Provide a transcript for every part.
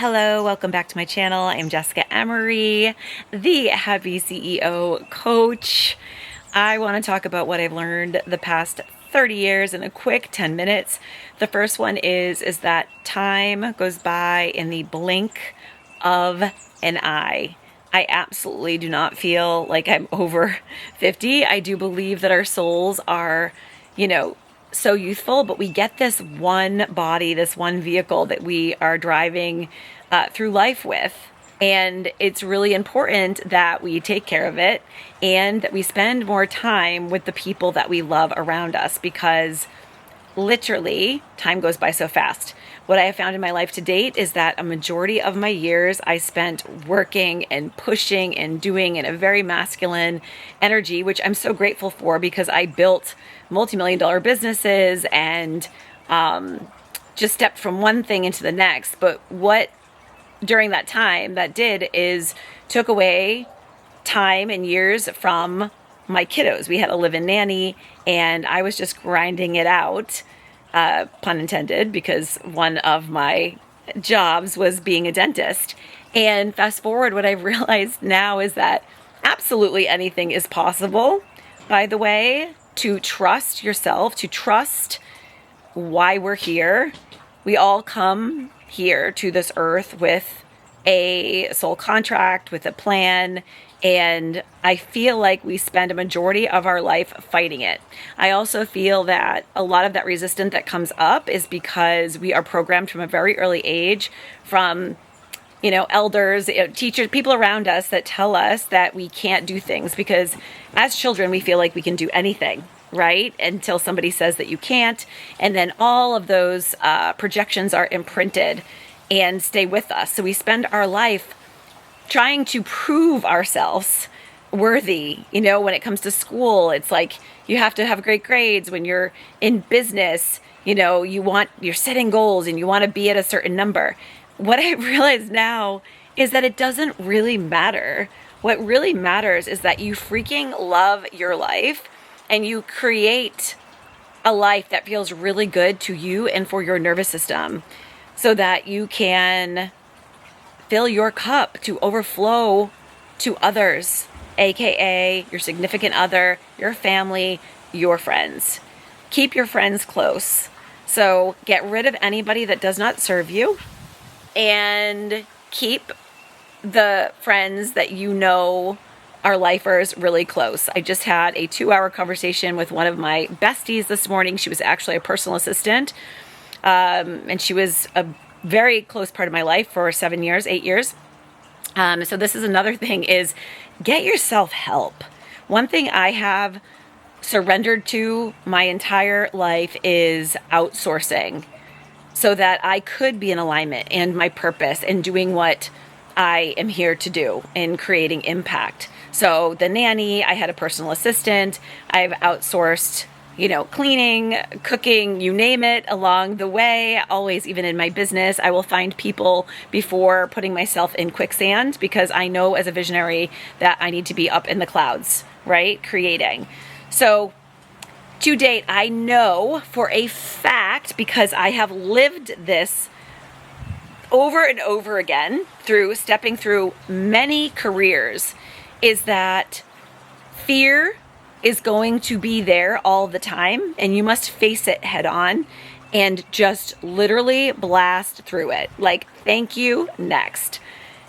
Hello, welcome back to my channel. I'm Jessica Emery, the Happy CEO Coach. I want to talk about what I've learned the past 30 years in a quick 10 minutes. The first one is that time goes by in the blink of an eye. I absolutely do not feel like I'm over 50. I do believe that our souls are, so youthful, but we get this one body, this one vehicle that we are driving through life with. And it's really important that we take care of it and that we spend more time with the people that we love around us, because literally time goes by so fast. What I have found in my life to date is that a majority of my years I spent working and pushing and doing in a very masculine energy, which I'm so grateful for, because I built multi-million-dollar businesses and just stepped from one thing into the next. But what during that time that did is took away time and years from my kiddos. We had a live-in nanny, and I was just grinding it out, pun intended, because one of my jobs was being a dentist. And fast forward, what I've realized now is that absolutely anything is possible, by the way, to trust yourself, to trust why we're here. We all come here to this earth with a soul contract, with a plan, and I feel like we spend a majority of our life fighting it. I also feel that a lot of that resistance that comes up is because we are programmed from a very early age from, elders, teachers, people around us that tell us that we can't do things, because as children, we feel like we can do anything, right? Until somebody says that you can't. And then all of those projections are imprinted and stay with us. So we spend our life trying to prove ourselves worthy. When it comes to school, it's like you have to have great grades. When you're in business, you're setting goals and you want to be at a certain number. What I realize now is that it doesn't really matter. What really matters is that you freaking love your life and you create a life that feels really good to you and for your nervous system, so that you can fill your cup to overflow to others, aka your significant other, your family, your friends. Keep your friends close. So get rid of anybody that does not serve you, and keep the friends that are lifers really close. I just had a 2-hour conversation with one of my besties this morning. She was actually a personal assistant, and she was a very close part of my life for 8 years. So this is another thing, is get yourself help. One thing I have surrendered to my entire life is outsourcing, so that I could be in alignment and my purpose and doing what I am here to do in creating impact. So the nanny, I had a personal assistant. I've outsourced cleaning, cooking, you name it, along the way. Always, even in my business, I will find people before putting myself in quicksand, because I know as a visionary that I need to be up in the clouds, right? Creating. So to date, I know for a fact, because I have lived this over and over again through stepping through many careers, is that fear is going to be there all the time, and you must face it head on and just literally blast through it. Like, thank you, next.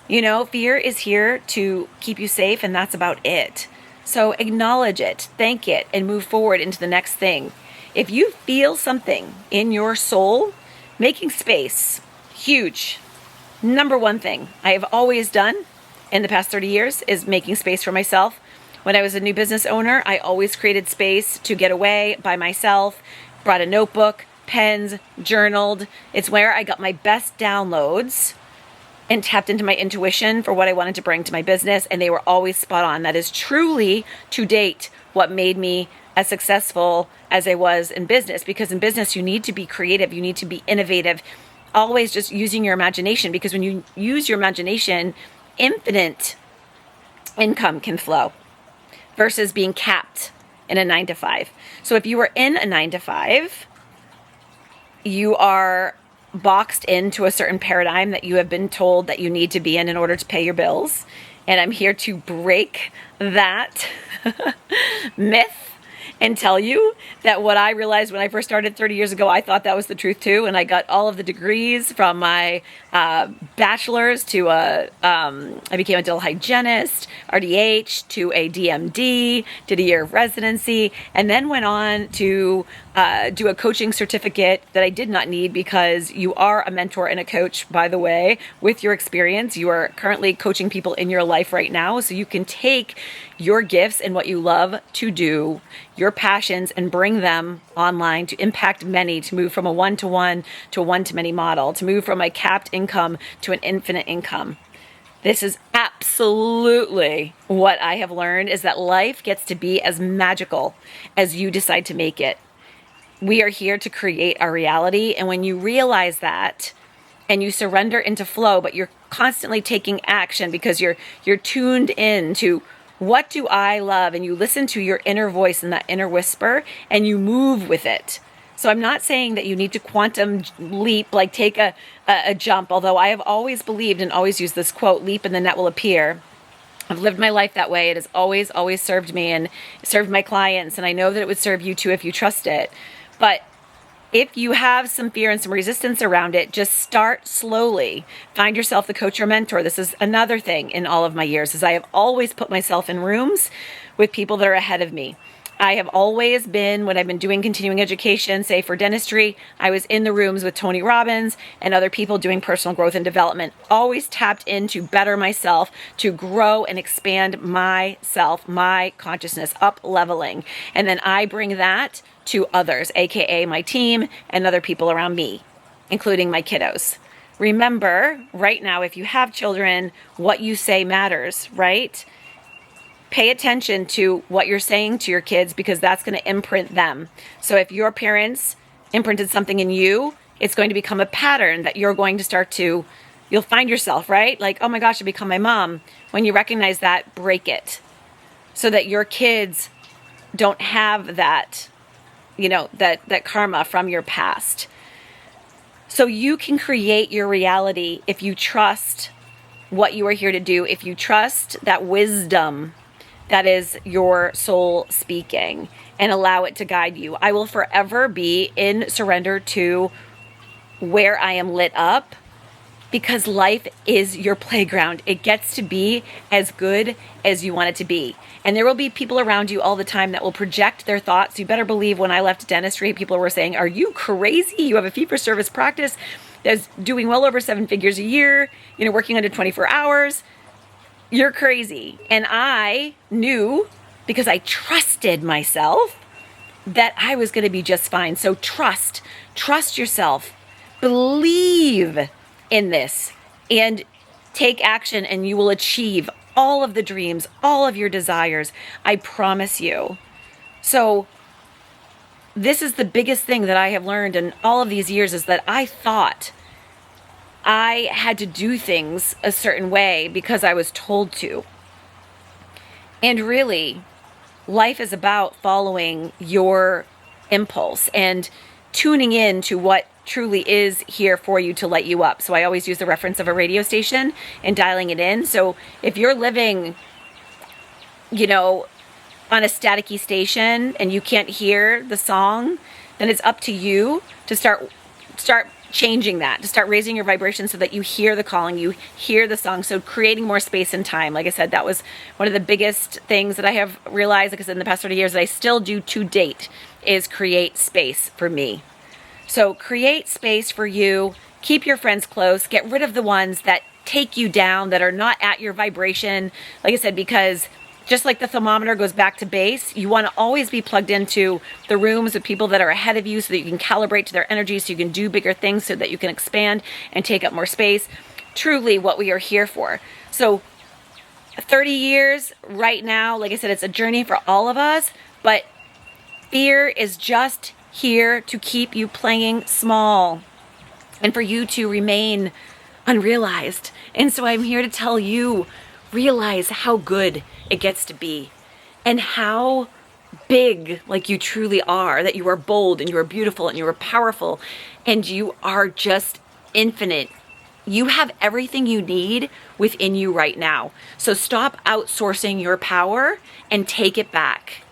Fear is here to keep you safe, and that's about it. So acknowledge it, thank it, and move forward into the next thing. If you feel something in your soul, making space, huge. Number one thing I have always done in the past 30 years is making space for myself. When I was a new business owner, I always created space to get away by myself, brought a notebook, pens, journaled. It's where I got my best downloads and tapped into my intuition for what I wanted to bring to my business, and they were always spot on. That is truly, to date, what made me as successful as I was in business, because in business, you need to be creative, you need to be innovative, always just using your imagination, because when you use your imagination, infinite income can flow, versus being capped in a 9-to-5. So if you are in a 9-to-5, you are boxed into a certain paradigm that you have been told that you need to be in order to pay your bills. And I'm here to break that myth and tell you that what I realized when I first started 30 years ago, I thought that was the truth too. And I got all of the degrees from my bachelor's to I became a dental hygienist, RDH, to a DMD, did a year of residency, and then went on to do a coaching certificate that I did not need, because you are a mentor and a coach, by the way, with your experience. You are currently coaching people in your life right now, so you can take your gifts and what you love to do, your passions, and bring them online to impact many, to move from a one-to-one to a one-to-many model, to move from a capped income to an infinite income. This is absolutely what I have learned, is that life gets to be as magical as you decide to make it. We are here to create our reality, and when you realize that and you surrender into flow, but you're constantly taking action because you're tuned in to what do I love, and you listen to your inner voice and that inner whisper, and you move with it. So I'm not saying that you need to quantum leap, like take a jump, although I have always believed and always used this quote, leap and the net will appear. I've lived my life that way. It has always, always served me and served my clients, and I know that it would serve you too if you trust it. But if you have some fear and some resistance around it, just start slowly. Find yourself the coach or mentor. This is another thing in all of my years, is I have always put myself in rooms with people that are ahead of me. I have always been, when I've been doing continuing education, say for dentistry, I was in the rooms with Tony Robbins and other people doing personal growth and development. Always tapped in to better myself, to grow and expand myself, my consciousness, up leveling. And then I bring that to others, aka my team and other people around me, including my kiddos. Remember, right now, if you have children, what you say matters, right? Pay attention to what you're saying to your kids, because that's going to imprint them. So if your parents imprinted something in you, it's going to become a pattern that you're going to start to, you'll find yourself, right? Like, oh my gosh, I become my mom. When you recognize that, break it so that your kids don't have that, that karma from your past. So you can create your reality if you trust what you are here to do, if you trust that wisdom that is your soul speaking, and allow it to guide you. I will forever be in surrender to where I am lit up, because life is your playground. It gets to be as good as you want it to be. And there will be people around you all the time that will project their thoughts. You better believe when I left dentistry, people were saying, are you crazy? You have a fee-for-service practice that's doing well over 7 figures a year, working under 24 hours. You're crazy. And I knew, because I trusted myself, that I was going to be just fine. So trust yourself, believe in this, and take action, and you will achieve all of the dreams, all of your desires. I promise you. So this is the biggest thing that I have learned in all of these years, is that I thought I had to do things a certain way because I was told to. And really, life is about following your impulse and tuning in to what truly is here for you to light you up. So I always use the reference of a radio station and dialing it in. So if you're living, on a staticky station and you can't hear the song, then it's up to you to start changing that, to start raising your vibration so that you hear the calling, you hear the song. So creating more space and time. Like I said, that was one of the biggest things that I have realized, like I said, in the past 30 years, that I still do to date, is create space for me. So create space for you, keep your friends close, get rid of the ones that take you down, that are not at your vibration. Like I said, because just like the thermometer goes back to base, you want to always be plugged into the rooms of people that are ahead of you so that you can calibrate to their energy, so you can do bigger things, so that you can expand and take up more space. Truly what we are here for. So 30 years right now, like I said, it's a journey for all of us, but fear is just here to keep you playing small and for you to remain unrealized. And so I'm here to tell you, realize how good it gets to be and how big, like you truly are, that you are bold and you are beautiful and you are powerful and you are just infinite. You have everything you need within you right now. So stop outsourcing your power and take it back.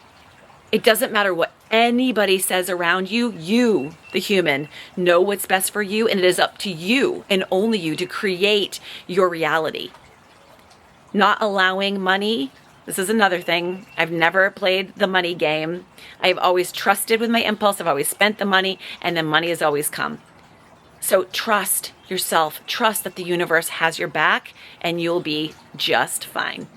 It doesn't matter what anybody says around you. You, the human, know what's best for you, and it is up to you and only you to create your reality. Not allowing money. This is another thing. I've never played the money game. I've always trusted with my impulse. I've always spent the money, and then money has always come. So trust yourself. Trust that the universe has your back, and you'll be just fine.